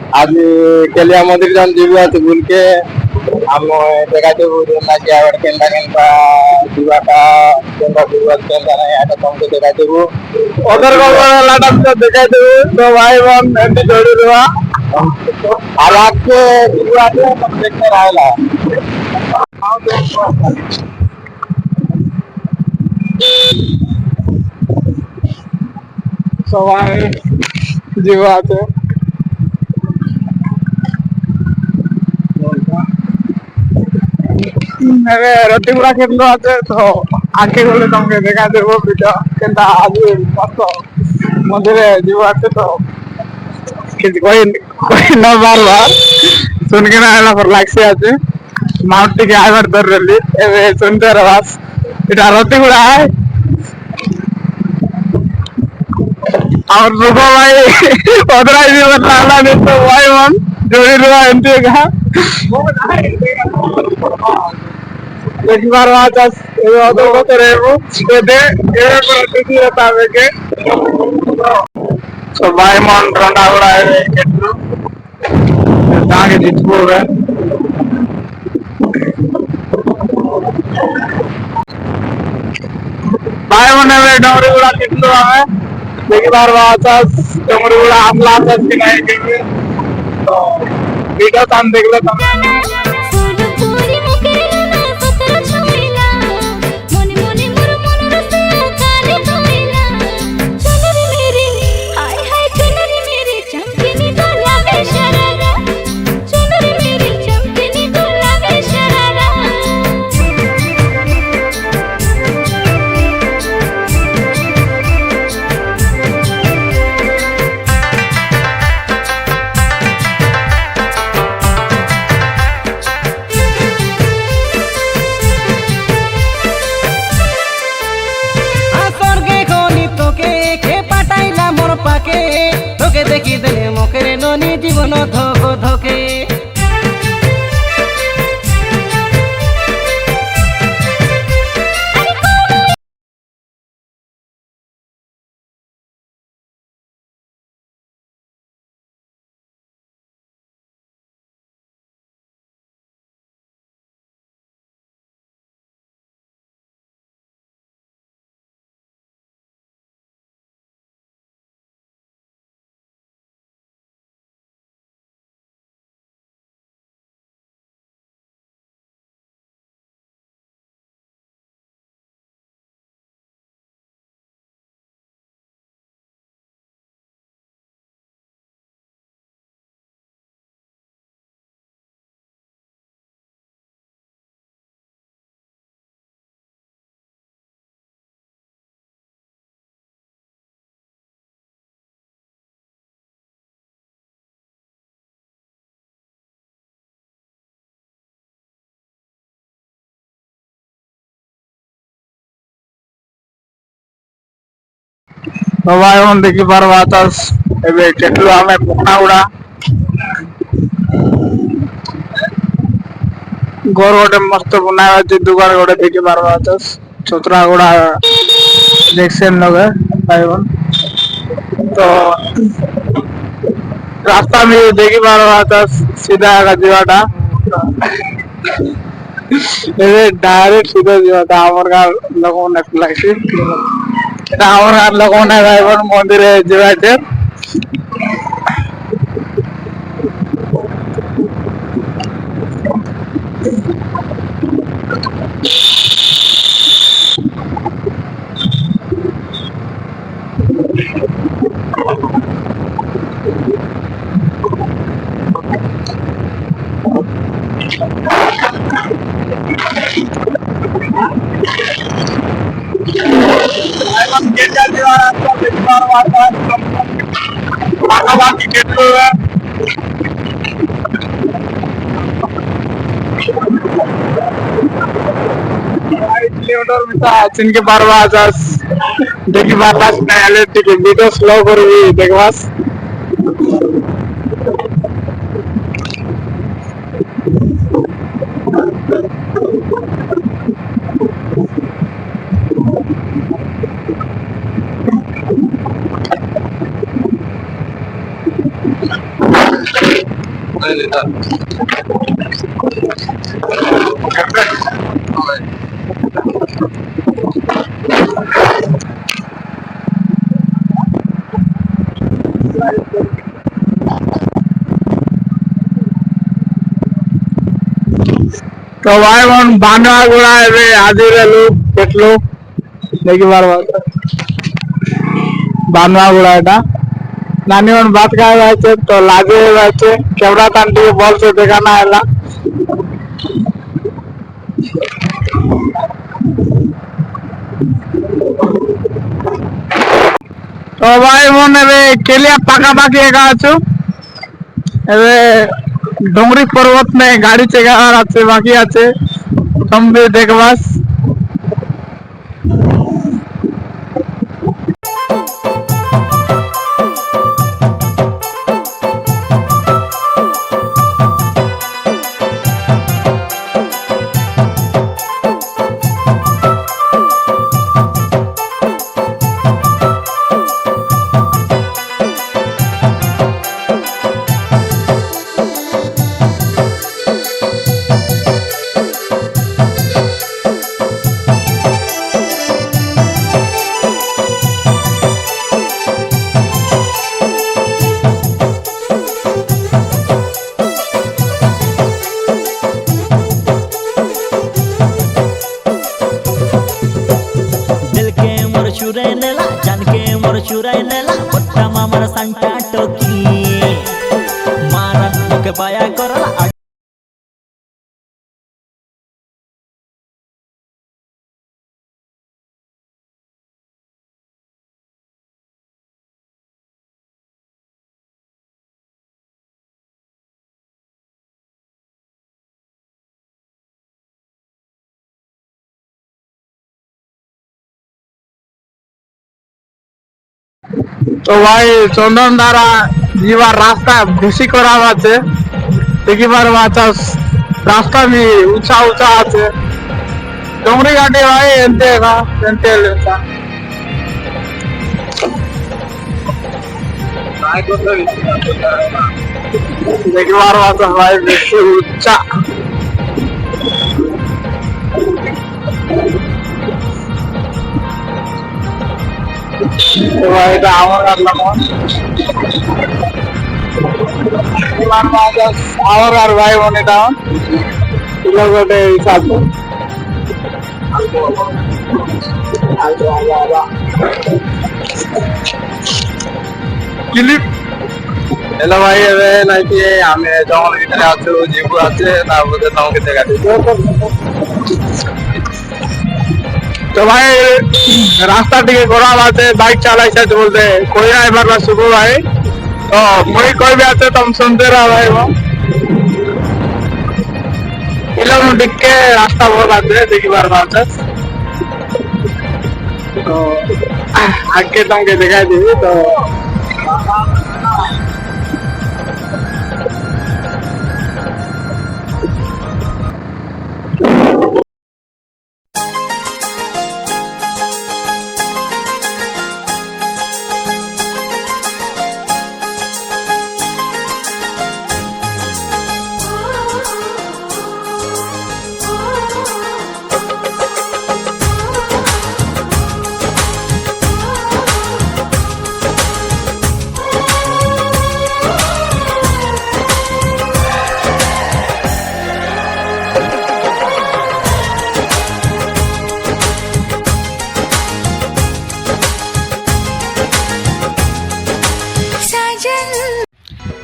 आज केलिया मंदिर जान जीवा तो बुल के हम देखा तो ना क्या केंदा केंदा जीवाटा केंदा जीवा केंदा ना यार तुमको देखा तो उधर को लाटा तो देखा तो भाई बहन एंटी जोड़ी रुआ और आपके जीवा तो हम देखने आएला सवाई जीवा तो मेरे रोटी बुड़ा खेलो आते तो आके बोले तुमके देखा दे वो वीडियो केंदा आज मस्त मंदिर जीव आते तो किसी कोई कोई ना बार बार सुन के ना आला पर लाइक से आते माउंट के आए बार दर रली ए सुनते रवास इधर रोटी बुड़ा है और रुको भाई उधर ही बता ला नहीं तो भाई मन जोड़ी रुआ एंटी का एक बार वाचस ये तो करे वो ये दे ये प्रतिथि बतावे के तो भाई मन रंडा उड़ा है केटू ताके जितबो है भाई मन में डोरी उड़ा केटू है एक बार वाचस डोरी उड़ा हमला से नहीं के तो वीडियो तान देख लो तुम धोके देखी देले मोकरे ननी जीवन धोको धोके तो भाई मन देखी बार वाचस एबे केटू हमें पुकना उड़ा गोर गोटे मस्त बनाया दुगार गोटे देखी बार वाचस चतरा गोड़ा देखसेन लोग भाई बन तो रास्ता में देखी बार वाचस सीधा आगा जीवाटा ये डायरेक्ट सीधा जीवाटा हमर का लोगों ने लागसी এটা আমার আর লোক না ভাইবন মন্দিরে যাইতে जिनके बार देखी बार वीडियो स्लो कर देखवास तो भाई मन बांधा गुड़ा है आज पेट्लो देखी बार बांधा गुड़ा এটা नानी मन बात का আছে তো লাগে আছে ক্যামেরা টান দিয়ে বলছে দেখানা এলা তো ভাই মন এবে কেলিয়া পাকাপাকি একা আছো এবে डोंगरी पर्वत में गाड़ी चेगार আছে बाकी আছে तुम भी देखबास चुराई नेला पट्टा मामर संटा टोकी मारन मुके बाया करला तो भाई चंदन द्वारा जीवा रास्ता घुसी करा আছে দেখিবার আছে রাস্তা भी ऊंचा ऊंचा আছে डोंगरी घाटी भाई एंते का एंते लेता দেখিবার আছে ভাই বেশি ऊंचा तो भाई এটা আমার কাটলাম আমার আর ভাই বোন এটা কিলোমিটার হিসাব ক্লিপ হ্যালো ভাই এবে নাকি আমি জঙ্গল ভিতরে আছো জিবু আছে তারপরে তোমাকে দেখা দিই तो भाई रास्ता टिके खराब आते बाइक चलाई से बोलते कोई ड्राइवर ना सुबह भाई तो मुझे कोई भी आते तुम सुनते रहो भाई वो किलोमीटर के रास्ता बहुत आते हैं देखी बार बात तो आगे तुमके दिखाई दी तो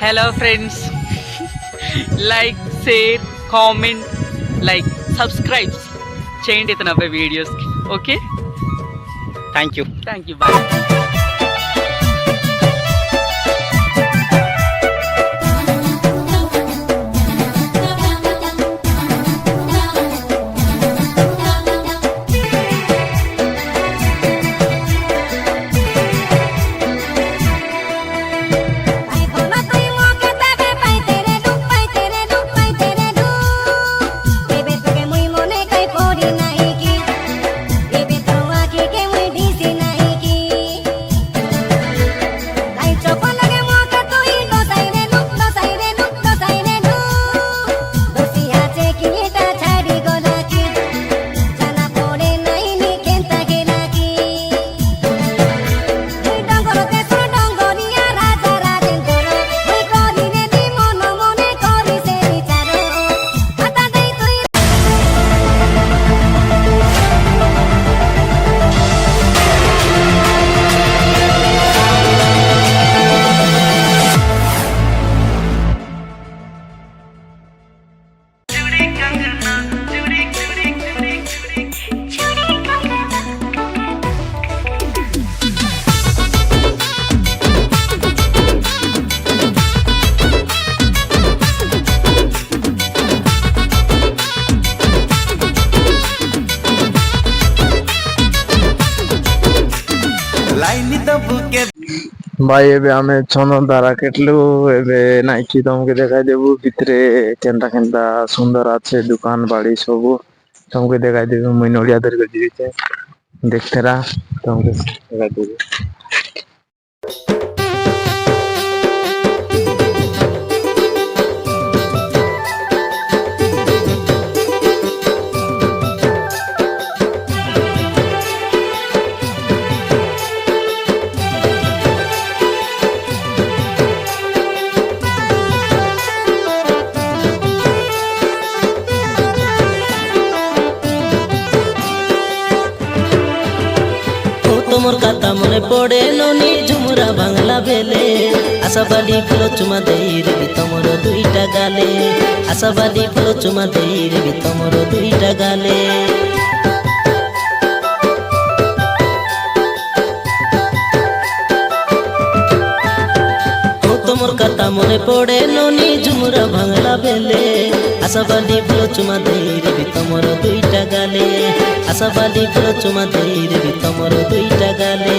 hello friends like share comment like subscribe చేయండి ఇతను అబ్బాయి వీడియోస్ కి ఓకే థ్యాంక్ యూ బాయ్ भाई एबे हमें चंदन तारा केटलू एबे नाइकी तुमके देखाई देबू भितरे केनता केनता सुंदर আছে दुकान बाड़ी सब तुमके देखाई देबू मुई नड़िया धर के जीते देखते रहा तुमके देखाई देबू। তোমার কথা মনে পড়ে ননি ঝুমুরা বাংলা বেলে আশাবাদী ফুল চুমা দেই রে তোমার দুইটা গালে আশাবাদী ফুল চুমা দেই রে তোমার দুইটা গালে তোমার কথা মনে পড়ে ননি ঝুমুরা বাংলা বেলে আশাবাদী ফুল চুমা দেই রে তোমার দুইটা গালে আশাবাদী ফুল চুমা দেই রে তোমার দুইটা গালে।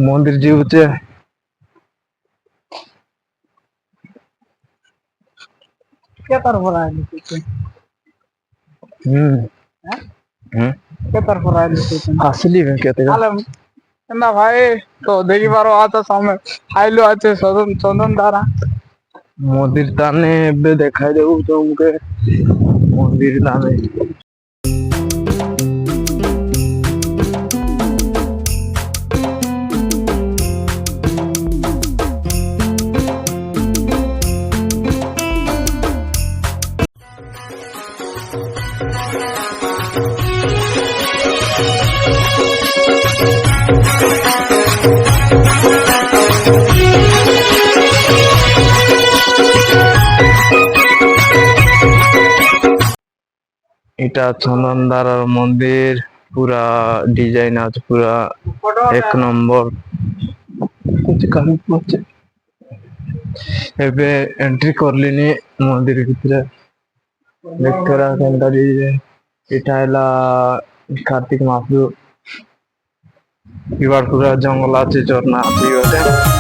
मंदिर जी होते क्या तरफ रहा है लोकेशन? क्या तरफ रहा है लोकेशन? असली में कहते हैं आलम ना भाई तो देखी बारो आता सामने हाइलो आते सदन चंदन दारा मंदिर ताने एबे देखाई देबू तुमके मंदिर ताने এটা চন্দনদারার মন্দির পুরা ডিজাইন আছে পুরা এক নম্বর এবে এন্ট্রি করলিনি মন্দির ভিতরে দেখতে রাখেন এটা এলা কার্তিক মাসু এবার পুরা জঙ্গল আছে ঝর্ণা আছে দেখতে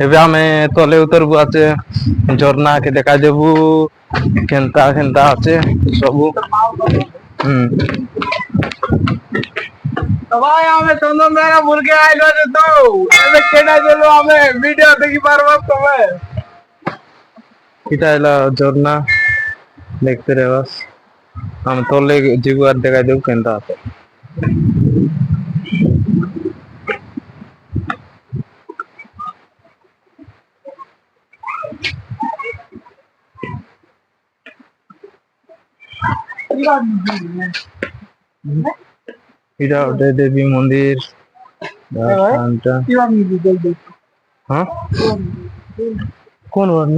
एबे हमें तले उतरबू आचे झरना के देखा देबू केनता केनता आचे सबू तो भाई हमें चंदन दारा बोल के आइलो जे तो एबे केडा चलो हमें वीडियो देखी पारबो तबे এটা এলা ঝর্ণা দেখতে রে বাস हम तले जीबू আর দেখা দেবু কেনতা আছে এটা ওটা দেবী মন্দির হ্যাঁ কোন বর্ণ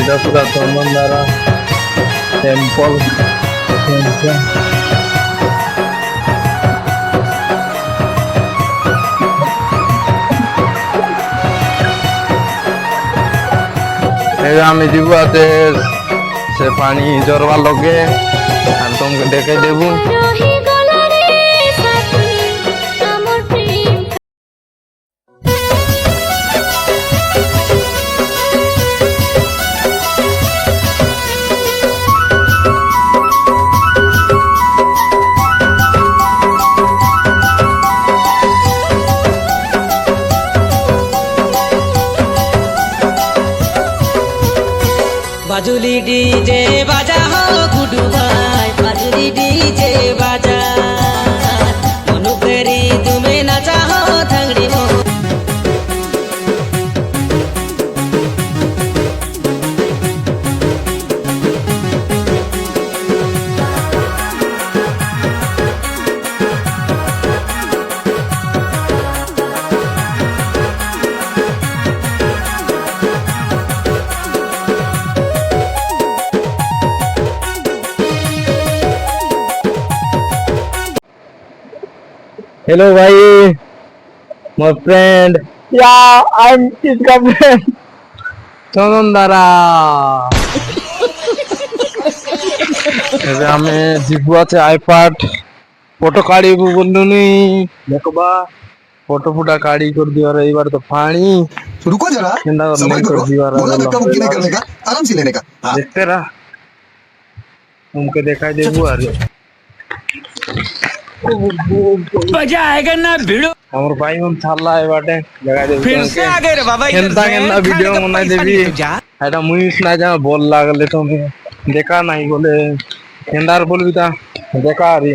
এটা পুরা চন্দনদারা টেম্পল। আমি দিব আছে সে পানি জরবার লগে আর তোমাকে ডেকে দেবো। बाजुली डीजे बाजा हो गुडू भाई, बाजुली डीजे बाजा मनु तेरी तुम्हें नाचा हो थंगड़ी हो। हेलो भाई, my friend, Yeah, I'm his girlfriend. চন্দনদারা। ଏବେ ଆମେ ଯିବୁ আছে ଆଇପାଟ ଫଟୋ କାଢିବୁ ବୋଲୁନି ଦେଖବା ଫଟୋ ଫୁଟା କାଢି କରିଦିବାର ଏଇବାର ତ ପାଣି रुको जरा, କେନ୍ତା सबर କରି करो, କରିଦିବାର बोला धक्का मुक्की नहीं करने का, आराम से लेने का। हाँ। देखते रहा तुमके दिखाई देबू अरे मजा आएगा ना भिड़ो। हमर भाई मन छाला है बाटे जगह देबू फिर से आ गए रे बाबा, इधर केनता केनता खाने वीडियो का बनाई पैसा देबी नहीं तो जा। এটা মুইস না যা বল লাগলে তুমি দেখা নাই বলে কেন্দার বলবি তা দেখা আরে